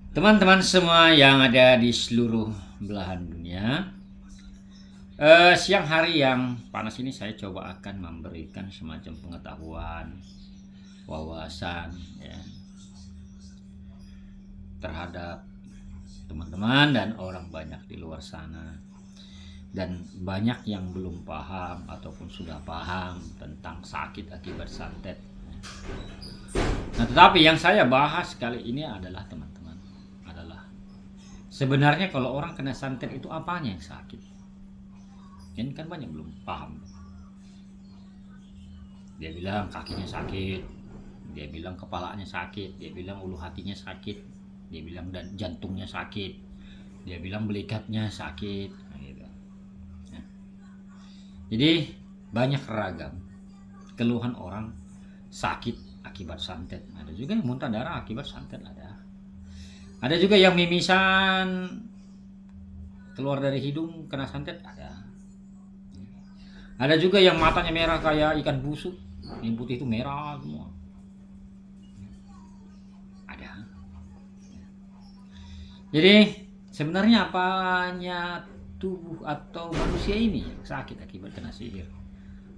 Teman-teman semua yang ada di seluruh belahan dunia, siang hari yang panas ini saya coba akan memberikan semacam pengetahuan, wawasan ya, terhadap teman-teman dan orang banyak di luar sana. Dan banyak yang belum paham ataupun sudah paham tentang sakit akibat santet. Nah, tetapi yang saya bahas kali ini adalah teman-teman, adalah sebenarnya kalau orang kena santet itu apanya yang sakit? Ini kan banyak belum paham. Dia bilang kakinya sakit, dia bilang kepalanya sakit, dia bilang ulu hatinya sakit, dia bilang dan jantungnya sakit, dia bilang belikatnya sakit. Nah, gitu. Nah, jadi banyak ragam keluhan orang sakit akibat santet. Ada juga yang muntah darah akibat santet ada. Ada juga yang mimisan keluar dari hidung kena santet ada. Ada juga yang matanya merah kayak ikan busuk, yang putih itu merah semua. Ada. Jadi sebenarnya apanya tubuh atau manusia ini yang sakit akibat kena sihir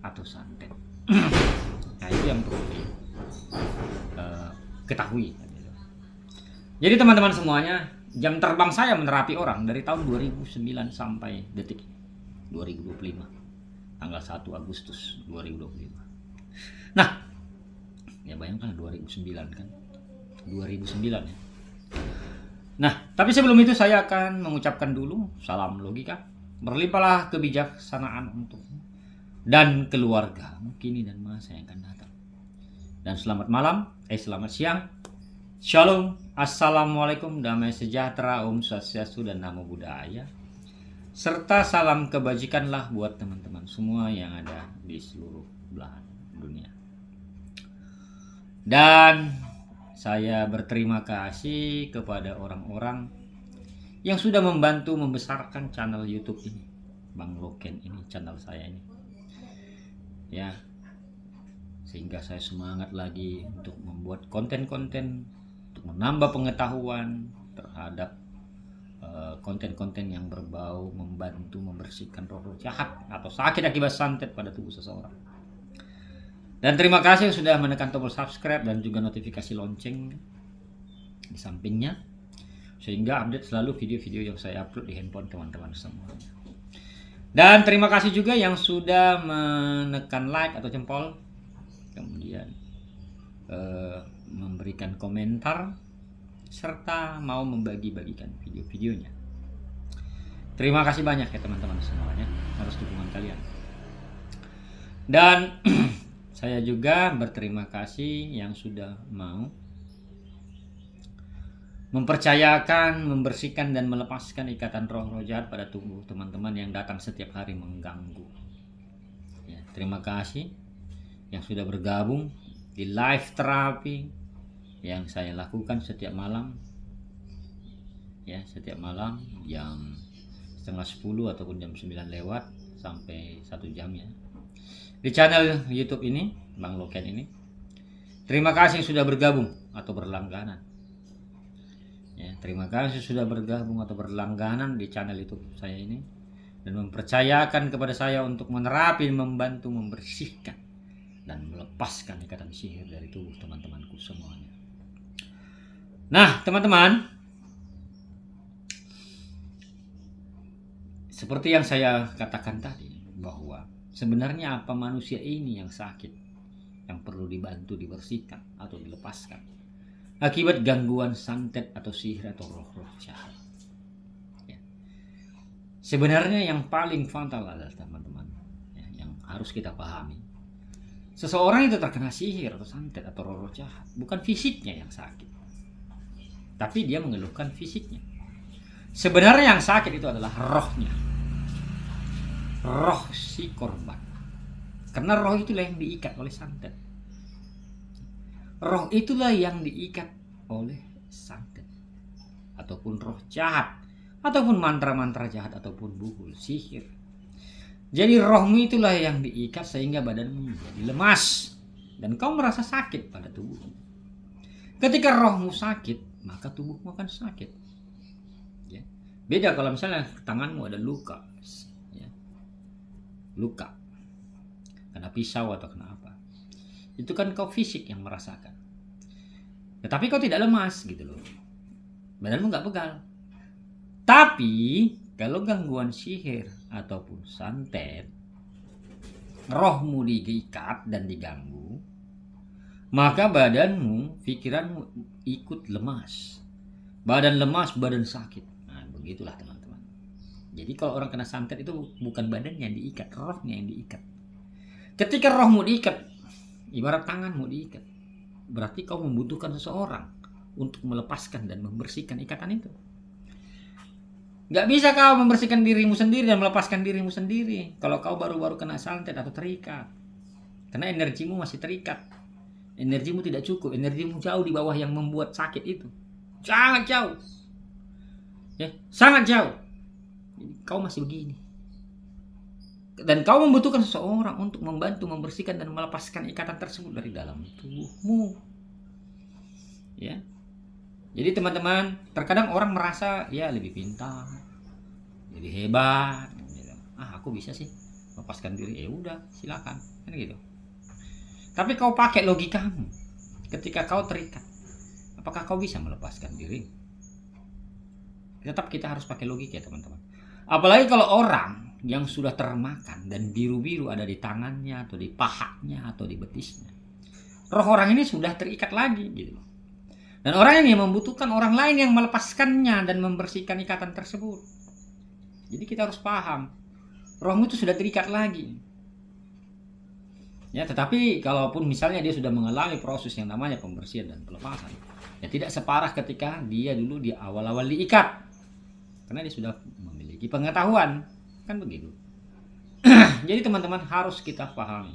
atau santet? Nah, itu yang perlu diketahui. Jadi teman-teman semuanya, jam terbang saya menerapi orang dari tahun 2009 sampai detik 2025, tanggal 1 Agustus 2025. Nah, ya bayangkan 2009 kan, 2009 ya. Nah, tapi sebelum itu saya akan mengucapkan dulu salam logika, berlimpahlah kebijaksanaan untukmu dan keluarga kini dan masa yang akan datang. Dan selamat malam, selamat siang, shalom, assalamualaikum, damai sejahtera, om swastiastu dan namo buddhaya, serta salam kebajikanlah buat teman-teman semua yang ada di seluruh belahan dunia. Dan saya berterima kasih kepada orang-orang yang sudah membantu membesarkan channel YouTube ini, Bang Loken ini, channel saya ini. Ya, sehingga saya semangat lagi untuk membuat konten-konten untuk menambah pengetahuan terhadap konten-konten yang berbau membantu membersihkan roh-roh jahat atau sakit akibat santet pada tubuh seseorang. Dan terima kasih sudah menekan tombol subscribe dan juga notifikasi lonceng di sampingnya, sehingga update selalu video-video yang saya upload di handphone teman-teman semuanya. Dan terima kasih juga yang sudah menekan like atau jempol, kemudian memberikan komentar serta mau membagi-bagikan video-videonya. Terima kasih banyak ya teman-teman semuanya atas dukungan kalian. Dan saya juga berterima kasih yang sudah mau mempercayakan, membersihkan dan melepaskan ikatan roh-roh jahat pada tubuh teman-teman yang datang setiap hari mengganggu. Ya, terima kasih yang sudah bergabung di live terapi yang saya lakukan setiap malam. Ya, setiap malam jam setengah 10 ataupun jam 9 lewat sampai 1 jam ya. Di channel YouTube ini, Bang Loken ini. Terima kasih sudah bergabung atau berlangganan. Ya, terima kasih sudah bergabung atau berlangganan di channel YouTube saya ini dan mempercayakan kepada saya untuk menerapi, membantu membersihkan dan melepaskan ikatan sihir dari tubuh teman-temanku semuanya. Nah, teman-teman, seperti yang saya katakan tadi, bahwa sebenarnya apa manusia ini yang sakit, yang perlu dibantu dibersihkan atau dilepaskan akibat gangguan santet atau sihir atau roh-roh jahat. Ya. Sebenarnya yang paling fatal adalah teman-teman, ya, yang harus kita pahami. Seseorang itu terkena sihir atau santet atau roh-roh jahat, bukan fisiknya yang sakit, tapi dia mengeluhkan fisiknya. Sebenarnya yang sakit itu adalah rohnya, roh si korban. Karena roh itulah yang diikat oleh santet. Roh itulah yang diikat oleh santet ataupun roh jahat ataupun mantra-mantra jahat ataupun buhul sihir. Jadi rohmu itulah yang diikat sehingga badanmu menjadi lemas dan kau merasa sakit pada tubuhmu. Ketika rohmu sakit, maka tubuhmu akan sakit. Ya. Beda kalau misalnya tanganmu ada luka, ya. Luka kena pisau atau kena apa, itu kan kau fisik yang merasakan, tetapi kau tidak lemas gitu loh, badanmu nggak pegal. Tapi kalau gangguan sihir ataupun santet, rohmu diikat dan diganggu, maka badanmu, pikiranmu ikut lemas. Badan lemas, badan sakit. Nah, begitulah teman-teman. Jadi kalau orang kena santet itu bukan badannya yang diikat, rohnya yang diikat. Ketika rohmu diikat, ibarat tanganmu diikat, berarti kau membutuhkan seseorang untuk melepaskan dan membersihkan ikatan itu. Gak bisa kau membersihkan dirimu sendiri dan melepaskan dirimu sendiri kalau kau baru-baru kena santet atau terikat. Karena energimu masih terikat. Energimu tidak cukup, energimu jauh di bawah yang membuat sakit itu. Sangat jauh. Ya, sangat jauh. Kau masih begini. Dan kau membutuhkan seseorang untuk membantu membersihkan dan melepaskan ikatan tersebut dari dalam tubuhmu. Ya. Jadi teman-teman, terkadang orang merasa ya lebih pintar, lebih hebat. Aku bisa sih melepaskan diri. Udah, silakan. Kan gitu. Tapi kau pakai logikamu. Ketika kau terikat, apakah kau bisa melepaskan diri? Tetap kita harus pakai logika ya teman-teman. Apalagi kalau orang yang sudah termakan dan biru-biru ada di tangannya atau di pahanya atau di betisnya, roh orang ini sudah terikat lagi gitu. Dan orang ini membutuhkan orang lain yang melepaskannya dan membersihkan ikatan tersebut. Jadi kita harus paham, rohmu itu sudah terikat lagi. Ya, tetapi kalaupun misalnya dia sudah mengalami proses yang namanya pembersihan dan pelepasan, ya tidak separah ketika dia dulu di awal-awal diikat. Karena dia sudah memiliki pengetahuan, kan begitu. Jadi teman-teman harus kita pahami.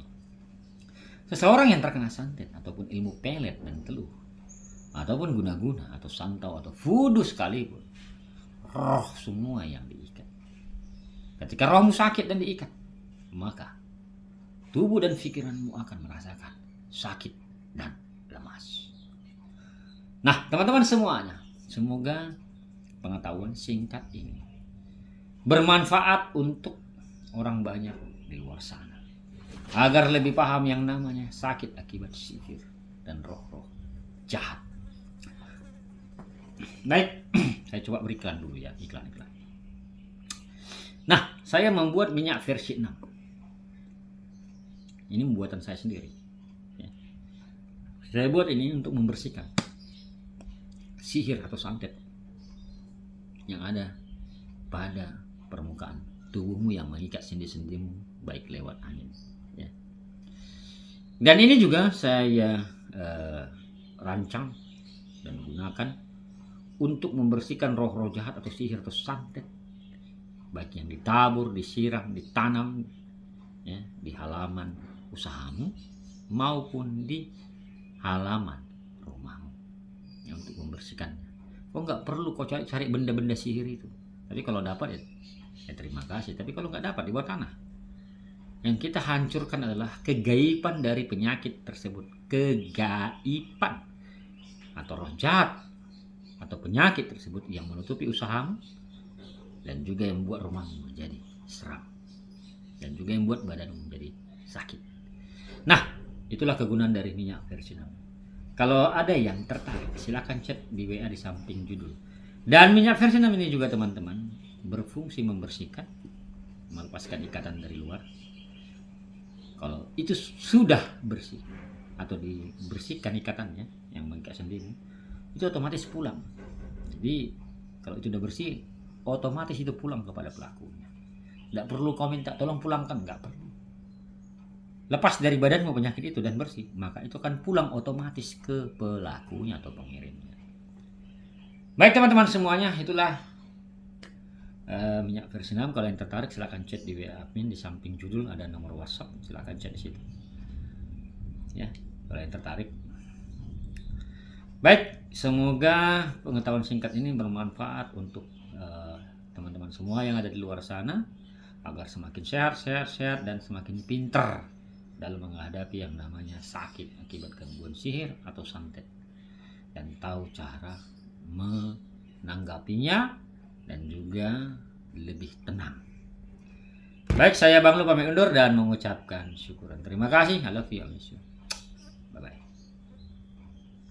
Seseorang yang terkena santet ataupun ilmu pelet dan teluh, ataupun guna-guna atau santau atau voodoo sekalipun, roh semua yang diikat. Ketika rohmu sakit dan diikat, maka tubuh dan pikiranmu akan merasakan sakit dan lemas. Nah teman-teman semuanya, semoga pengetahuan singkat ini bermanfaat untuk orang banyak di luar sana, agar lebih paham yang namanya sakit akibat sihir dan roh-roh jahat. Baik, saya coba berikan dulu ya iklan-iklan. Nah, saya membuat minyak versi 6. Ini buatan saya sendiri. Ya. Saya buat ini untuk membersihkan sihir atau santet yang ada pada permukaan tubuhmu yang mengikat sendi-sendimu baik lewat angin. Ya. Dan ini juga saya rancang dan gunakan untuk membersihkan roh-roh jahat atau sihir atau santet, baik yang ditabur, disiram, ditanam ya, di halaman usahamu maupun di halaman rumahmu ya, untuk membersihkannya. Kau nggak perlu kau cari benda-benda sihir itu. Tapi kalau dapat ya terima kasih. Tapi kalau nggak dapat di bawah tanah. Yang kita hancurkan adalah kegaiban dari penyakit tersebut. Kegaiban atau roh jahat atau penyakit tersebut yang menutupi usahamu dan juga yang membuat rumahmu menjadi seram dan juga yang membuat badanmu menjadi sakit. Nah, itulah kegunaan dari minyak versi 6. Kalau ada yang tertarik, silakan chat di WA di samping judul. Dan minyak versi 6 ini juga teman-teman berfungsi membersihkan, melepaskan ikatan dari luar. Kalau itu sudah bersih atau dibersihkan ikatannya yang mengikat sendiri, itu otomatis pulang. Jadi kalau itu sudah bersih, otomatis itu pulang kepada pelakunya. Tidak perlu kau minta tolong pulangkan, nggak perlu. Lepas dari badanmu penyakit itu dan bersih, maka itu akan pulang otomatis ke pelakunya atau pengirimnya. Baik teman-teman semuanya, itulah minyak versi 6. Kalau yang tertarik silakan chat di WA admin, di samping judul ada nomor WhatsApp, silakan chat di situ. Ya, kalau yang tertarik. Baik, semoga pengetahuan singkat ini bermanfaat untuk teman-teman semua yang ada di luar sana, agar semakin sehat dan semakin pintar dalam menghadapi yang namanya sakit akibat gangguan sihir atau santet, dan tahu cara menanggapinya dan juga lebih tenang. Baik, saya Bang Lu pamit undur dan mengucapkan syukuran. Terima kasih. I love you. I miss you. Bye bye.